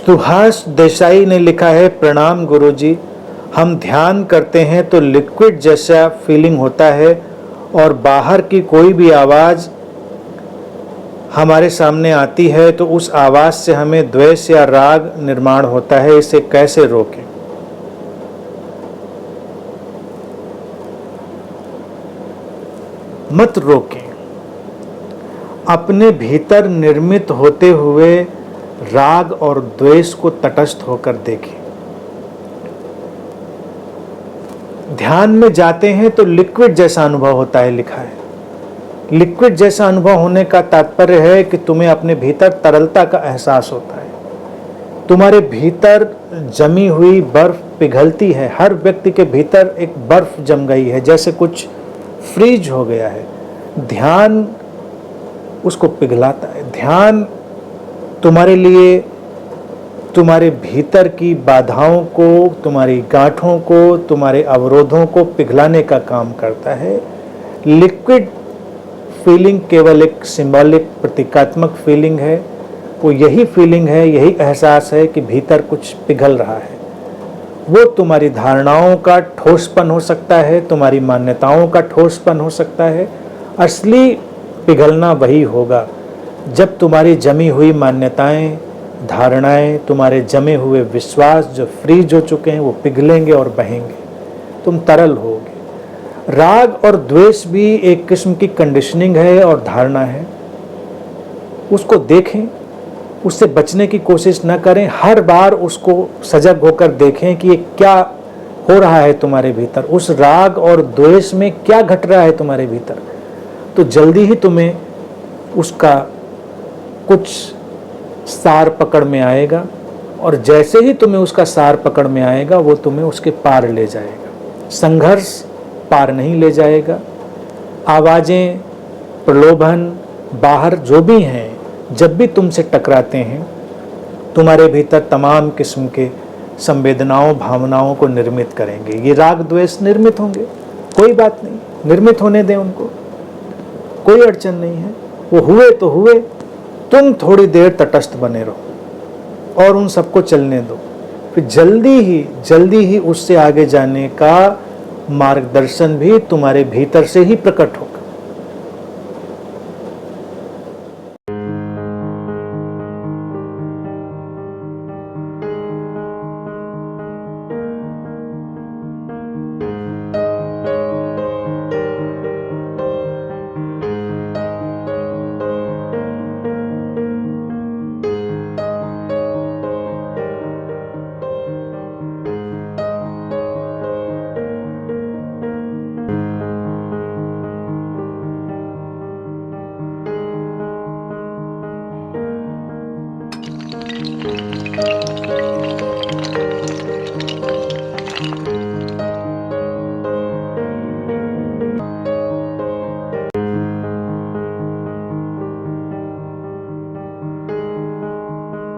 सुहास देसाई ने लिखा है, प्रणाम गुरुजी, हम ध्यान करते हैं तो लिक्विड जैसा फीलिंग होता है और बाहर की कोई भी आवाज़ हमारे सामने आती है तो उस आवाज़ से हमें द्वेष या राग निर्माण होता है, इसे कैसे रोकें? मत रोकें, अपने भीतर निर्मित होते हुए राग और द्वेष को तटस्थ होकर देखें। ध्यान में जाते हैं तो लिक्विड जैसा अनुभव होता है, लिखा है। लिक्विड जैसा अनुभव होने का तात्पर्य है कि तुम्हें अपने भीतर तरलता का एहसास होता है, तुम्हारे भीतर जमी हुई बर्फ पिघलती है। हर व्यक्ति के भीतर एक बर्फ जम गई है, जैसे कुछ फ्रीज हो गया है। ध्यान उसको पिघलाता है। ध्यान तुम्हारे लिए तुम्हारे भीतर की बाधाओं को, तुम्हारी गांठों को, तुम्हारे अवरोधों को पिघलाने का काम करता है। लिक्विड फीलिंग केवल एक सिंबॉलिक प्रतीकात्मक फीलिंग है। वो यही फीलिंग है, यही एहसास है कि भीतर कुछ पिघल रहा है। वो तुम्हारी धारणाओं का ठोसपन हो सकता है, तुम्हारी मान्यताओं का ठोसपन हो सकता है। असली पिघलना वही होगा जब तुम्हारी जमी हुई मान्यताएं, धारणाएं, तुम्हारे जमे हुए विश्वास जो फ्रीज हो चुके हैं वो पिघलेंगे और बहेंगे, तुम तरल होगे। राग और द्वेष भी एक किस्म की कंडीशनिंग है और धारणा है। उसको देखें, उससे बचने की कोशिश न करें। हर बार उसको सजग होकर देखें कि ये क्या हो रहा है तुम्हारे भीतर, उस राग और द्वेष में क्या घट रहा है तुम्हारे भीतर। तो जल्दी ही तुम्हें उसका कुछ सार पकड़ में आएगा, और जैसे ही तुम्हें उसका सार पकड़ में आएगा वो तुम्हें उसके पार ले जाएगा। संघर्ष पार नहीं ले जाएगा। आवाज़ें, प्रलोभन, बाहर जो भी हैं, जब भी तुमसे टकराते हैं, तुम्हारे भीतर तमाम किस्म के संवेदनाओं, भावनाओं को निर्मित करेंगे। ये राग द्वेष निर्मित होंगे, कोई बात नहीं, निर्मित होने दें उनको, कोई अड़चन नहीं है। वो हुए तो हुए, तुम थोड़ी देर तटस्थ बने रहो और उन सबको चलने दो। फिर जल्दी ही उससे आगे जाने का मार्गदर्शन भी तुम्हारे भीतर से ही प्रकट होगा।